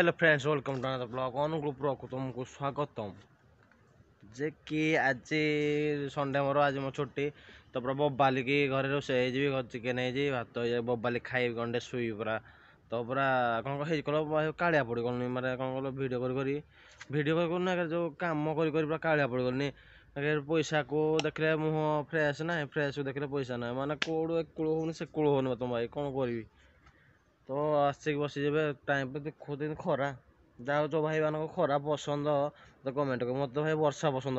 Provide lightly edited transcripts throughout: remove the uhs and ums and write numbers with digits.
Hello friends, welcome to another blog Anukool pro को तुमको स्वागतम। जे कि आज संडे मोर आज मो छुट्टी तो पूरा बोबाली की घर रोषे चिकेन भात बोबाली खाई गंडे शुई पूरा तो पूरा कौन कल कालिया पड़ी गलनी मारे कौन कल भिड कर जो कम कर पूरा कालिया पड़ी गलनी पैसा को देखले मुह फ्रेश ना फ्रेश को देखले पैसा ना माने कौड़ एक कूल हो से कूल हो तुम भाई कौन करी तो आसिक बस टाइम पे देखुद खरा जाओ जो भाई मान खरा पसंद तो कमेंट कर मत भाई वर्षा पसंद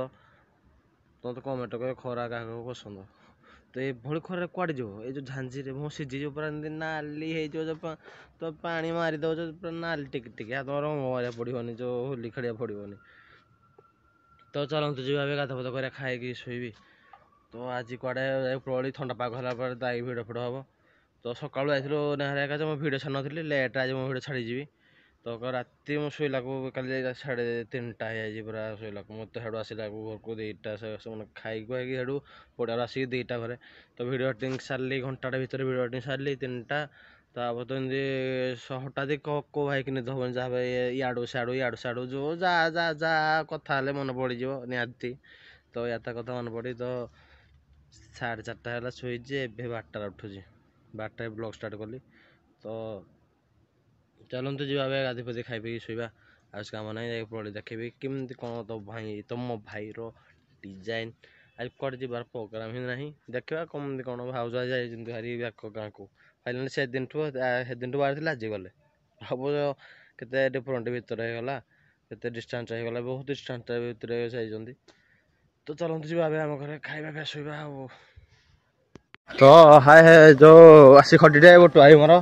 तो कमेंट कर खरा क्या पसंद तो ये खर कड़े जो ये झांझी मो सीझी पूरा नाली तो पानी मारिदे पूरा नाली टिक तुम रंग मारिया पड़ोनी जो होली खेलिया पड़ोनी तो चलते जी गाधा फाधा कर खाई शोबी तो आज कड़े प्रबली थंडा पाग है दाई भिड़ फिड़ हम तो सकालू जाइलु नेहरा का भिड छाड़ नी लेट आज मो भिड छाड़ी तो राति मो शोला को कल साढ़े 3टा पूरा शोला को मत हेडू आसला घर को 2टा से खाई खुआई हेडू पड़ा आसिक 2टा घरे तो भिडियो एडिटिंग सारे घंटाटे भितर भिडियो एडिटिंग सारे 3टा तापर तो एमती हठात को भाई कि निद हम जहाँ इाड़ू सियाड़ू जो जा जा जा कथा मन पड़ निहाती तो या कथा मन पड़ी तो 4:30 है शोचे ए 12टार उठुची 12टार ब्लॉग स्टार्ट कली तो चलते जी गाधी फधी खाई पी शोवा आज कम ना पड़ी देखी केमती कौन तो भाई तुम भाई डिजाइन आज कड़े जबार प्रोग्राम ही ना देखा कमती कौन भाज जारी गाँ को फाइनाल से दिन ठू बाहर आज गले हम के डिफरेंट भितर होगा के डिस्टेंस होगा बहुत डिस्टेंस भितर जाइए तो चलते जी आम घर खाଇବା शोवा तो हाय है जो आसी खटीटे गोटे आई मोर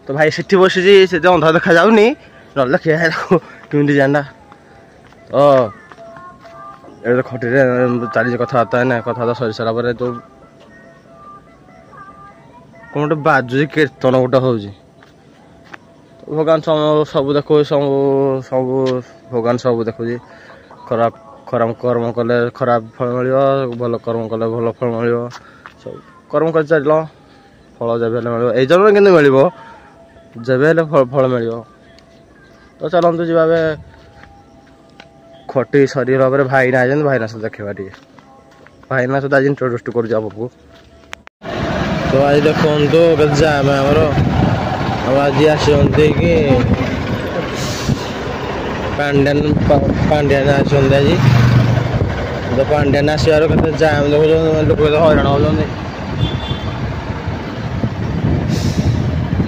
तो भाई सेठी बसी से अंधा देखा जाऊनी ना देखिए कमी जाना तो ये खटीटे चली कथबार्ता है ना कथबार्ता सरी सारा पर जो कौन गोटे बाजुची कीर्तन गोटे हो भगवान सब देखु सब भगवान सब देखुची खराब खराब कर्म कले खराब फल मिल भल कर्म कले भल फल मिल सब कर्म कर चल फल जब मिल जन्म कि मिल जब फल मिल तो चलते जी खटी सरीगला भाईना आए भाईना सहित देखा टे भाईना सहित आज इंट्रोड्यूस कर तो आज देखो जाम आमर आज आसती कि पांड्यान पांड्यान आज तो पांड्यान आसबार के जाम देखो लोक हईराण हो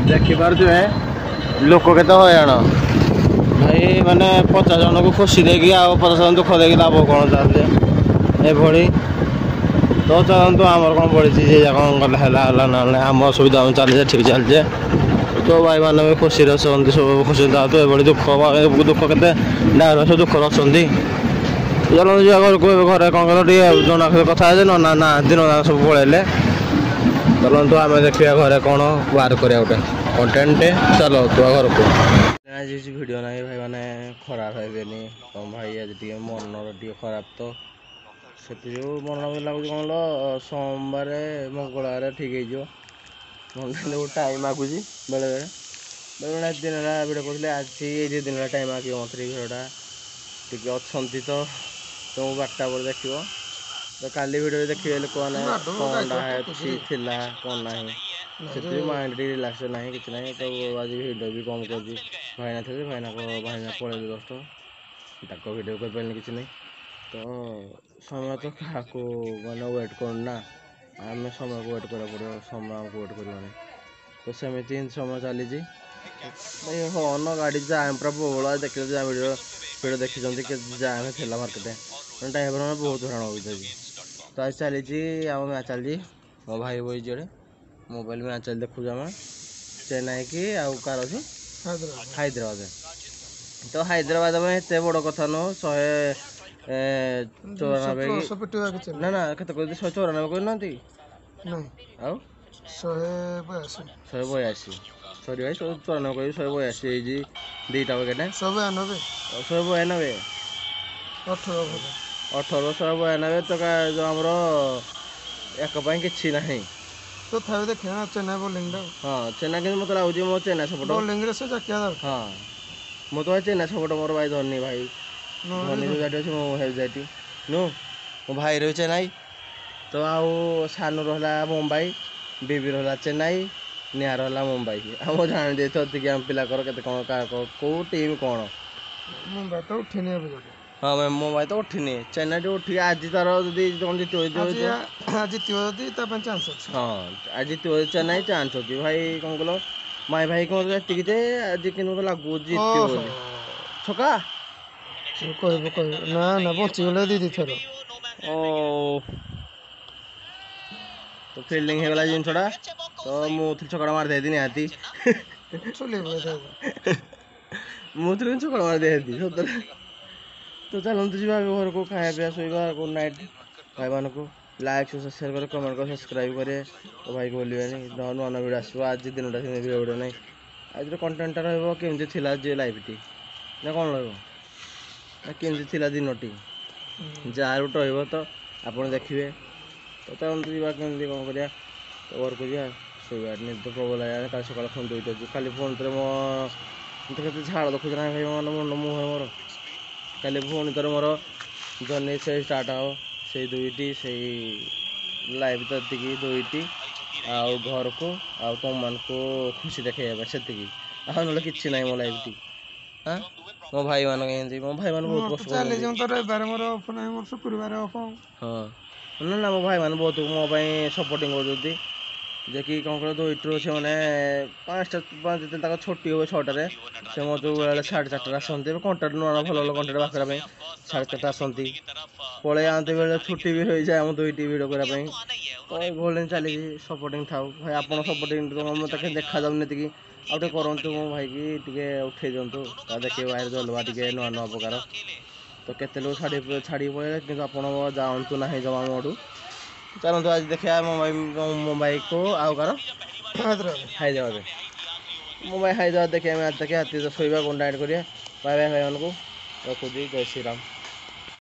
देखिपे लोक के हईराण भाई माने 50 जन को खुशी देगी आ 50 जन दुख देगी लाभ कौन चाहते ये तो चलते आमर कौन पड़ी कौन गला ना आम सुविधा चलते ठीक चलचे तो भाई मैंने भी खुशी सब खुशी था तो ये दुख दुख के डायर सब दुख अच्छा चलो जी घर को घर कौन कल जना कथा ना ना दिन सब पलैले चलते आम देखा घर कौन बाहर करा गोटे कंटेंट चलो तो घर को आज भिडियो ना भाई मैंने खराब है तुम भाई आज मन खराब तो से मन लगुच कौन सोमवार मंगलवार ठीक हो टाइम आगुची बेले बेले बेले दिन भिड कहते आज ये दिन टाइम आगे मत भिडटा टी अच्छा तो तुम 12टा पर देख तो काली भिड देखिए लोक मैंने कौन ना से माइंड रिलैक्स ना कि ना तो आज भिड भी कम कर भाईना थे भाईना भाईना पड़े जस्ट तक भिड कर पारे कि नहीं तो समय तो क्या मैंने वेट करना आम समय को वेट करा पड़ो समय आमको वेट कर तो सेमती समय चली भाई हन गाड़ी जाम पूरा प्रबल देख भिडियो भिडियो देखी जाम थी मार्केट टाइम बहुत हराण होता तो आज चली आम मैच चली मो भाई बही जोड़े मोबाइल मैच चल देखुँ आम चेन्नई की आउ कार अच्छी हैदराबाद तो हैदराबाद में एत बड़ कथा नुह 194 ना ना केत 194 कहना 182 सॉरी भाई 194 182 2टा विकेट 192 18 192 तो जो आमर एक कि ना तो था देखिए चेन्नई बोलिंग हाँ चेन्नई कि मतलब लगुच मो चेन्नई सपोर्ट बोलिंग रे से जाकिया हाँ ମୁଁ ତ ଭାଇ ଚେନ୍ନାଇ ସପୋର୍ଟ ମୋର ଭାଇ ଧୋନି ଭାଇ ଧୋନି ଯୋଉ ଯାଟି ଅଛି ମୁଁ ହେବି ଯାଟି ନୁ ମୋ ଭାଇ ରହିଛି ଚେନ୍ନାଇ ତ ଆଉ ସାନୁର ହେଲା ମୁମ୍ବାଇ ବିବିର ହେଲା ଚେନ୍ନାଇ ନିହାର ହେଲା ମୁମ୍ବାଇ ଆଉ ମୁଁ ଜାଣି ଦେଇଥିବ ଅଧିକା ଆମ ପିଲାଙ୍କର କେତେ କ'ଣ କେଉଁ ଟିମ୍ କ'ଣ ମୁମ୍ବାଇ ତ ଉଠିନି ଏବେ ଯୋଉଠି ହଁ ଭାଇ ମୁମ୍ବାଇ ତ ଉଠିନି ଚେନ୍ନାଇ ଟିକେ ଉଠିକି ଆଜି ତାର ଯଦି କ'ଣ ଜିତିବ ଜିତିବ ଯଦି ତା ପାଇଁ ଚାନ୍ସ ଅଛି। ହଁ ଆଜି ଜିତିବ ଚେନ୍ନାଇ ଚାନ୍ସ ଅଛି ଭାଇ କ'ଣ କହିଲ ମାଇ ଭାଇ କ'ଣ ଏତିକି ଯେ ଆଜି କିନ୍ତୁ ମୋତେ ଲାଗୁଛି ଜିତିବ ବୋଲି ଛକା କହିବ ନା ବଞ୍ଚିଗଲେ ଦି ଥର ଓ ତ ଫିଲ୍ଡିଂ ହେଇଗଲା ଜିନିଷଟା ତ ମୁଁ ଛକଟା ମାରିଦେଇଛି ନିହାତି ମୁଁ ଛକଟା ମାରିଦେଇଛି ସତରେ ତ ଚାଲନ୍ତୁ ଯିବା ଘରକୁ ଖାଇବା ପିଇବା ଶୋଇବା ଗୁଡ୍ ନାଇଟ୍ ଭାଇମାନଙ୍କୁ ଲାଇକ୍ ସେୟାର করে କମେଣ୍ଟ করে ସବସ୍କ୍ରାଇବ୍ କରିବେ ଓ ଭାଇକୁ ଭୁଲିବେନି ନୂଆ ନୂଆ ଭିଡ଼ିଓ ଆସିବ ଆଜି ଦିନଟା ସେମିତି ଭିଡ଼ିଓ ନାହିଁ ଆଜିର କଣ୍ଟେଣ୍ଟଟା ରହିବ କେମିତି ଥିଲା ଯେ ଲାଇଭ୍ଟି ନା କ'ଣ ରହିବ ନା କେମିତି ଥିଲା ଦିନଟି ଯାହା ରୁଟ୍ ରହିବ ତ ଆପଣ ଦେଖିବେ ତ ଚାଲନ୍ତୁ ଯିବା କେମିତି କ'ଣ କରିବା ତ ଘରକୁ ଯିବା ଶୋଇବା ନିଦ ପ୍ରବଳ ଲାଗିଲା କାଲି ସକାଳେ ଫୋନ୍ ଦୁଇଟା ଅଛି କାଲି ଫୋନ୍ରେ ମୋ କେତେ ଝାଳ ଦେଖୁଛି ନା ଭାଇ ମାନେ ମୁହଁ ମୋର କାଲି ପୁଣି ଥରେ ମୋର ଜର୍ଣ୍ଣି ସେଇ ଷ୍ଟାର୍ଟ ହେବ ସେଇ ଦୁଇଟି ସେଇ ଲାଇଭ୍ ତ ଏତିକି ଦୁଇଟି ଆଉ ଘରକୁ ଆଉ ତୁମମାନଙ୍କୁ ଖୁସି ଦେଖେଇବା ପାଇଁ ସେତିକି ଆଉ ନହେଲେ କିଛି ନାହିଁ ମୋ ଲାଇଭ୍ଟି ହଁ ମୋ ଭାଇମାନଙ୍କୁ ଏମିତି ମୋ ଭାଇମାନେ ବହୁତ କଷ୍ଟ କରୁଛନ୍ତି ହଁ ନା ମୋ ଭାଇମାନେ ବହୁତ ମୋ ପାଇଁ ସପୋର୍ଟିଂ କରୁଛନ୍ତି ଯେ କି କ'ଣ କହିଲ ଦୁଇଟିରୁ ସେମାନେ ପାଞ୍ଚ ଦିନ ତାଙ୍କ ଛୁଟି ହୁଏ 6ଟାରେ ସେ ମୋ ଯେଉଁ ବେଳେ 4:30 ଆସନ୍ତି କଣ୍ଟାକ୍ଟ ନୂଆ ଭଲ ଭଲ କଣ୍ଟାକ୍ଟ ବାକିବା ପାଇଁ 4:30 ଆସନ୍ତି ପଳେଇ ଯାଆନ୍ତି ବେଳେ ଛୁଟି ବି ହୋଇଯାଏ ଆମ ଦୁଇଟି ଭିଡ଼ିଓ କରିବା ପାଇଁ ତ ଏଇଭଳି ଚାଲିଛି ସପୋର୍ଟିଂ ଥାଉ ଭାଇ ଆପଣ ସପୋର୍ଟିଂ ମୋତେ କେମିତି ଦେଖାଯାଉନି ଏତିକି ଆଉ ଟିକେ କରନ୍ତୁ ମୋ ଭାଇକି ଟିକେ ଉଠେଇ ଦିଅନ୍ତୁ ତା ଦେଖିବେ ଭାଇର ଜଲବା ଟିକେ ନୂଆ ନୂଆ ପ୍ରକାର ତ କେତେ ଲୋକ ଛାଡ଼ିକି ପଳେଇଲେ କିନ୍ତୁ ଆପଣ ଯାଆନ୍ତୁ ନାହିଁ ଜମା ମୋଠୁ ଚାଲନ୍ତୁ ଆଜି ଦେଖିବା ମୁମ୍ବାଇକୁ ଆଉ କାହାର ହାଇଦ୍ରାବାଦ ମୁମ୍ବାଇ ହାଇଦ୍ରାବାଦ ଦେଖିବା ମ୍ୟାଚ୍ ଦେଖିବା ରାତି ଶୋଇବା ଗୁଡ୍ ନାଇଟ୍ କରିବା ବାଏ ବାଏ ଭାଇମାନଙ୍କୁ ରଖୁଛି ଜୟ ଶ୍ରୀରାମ।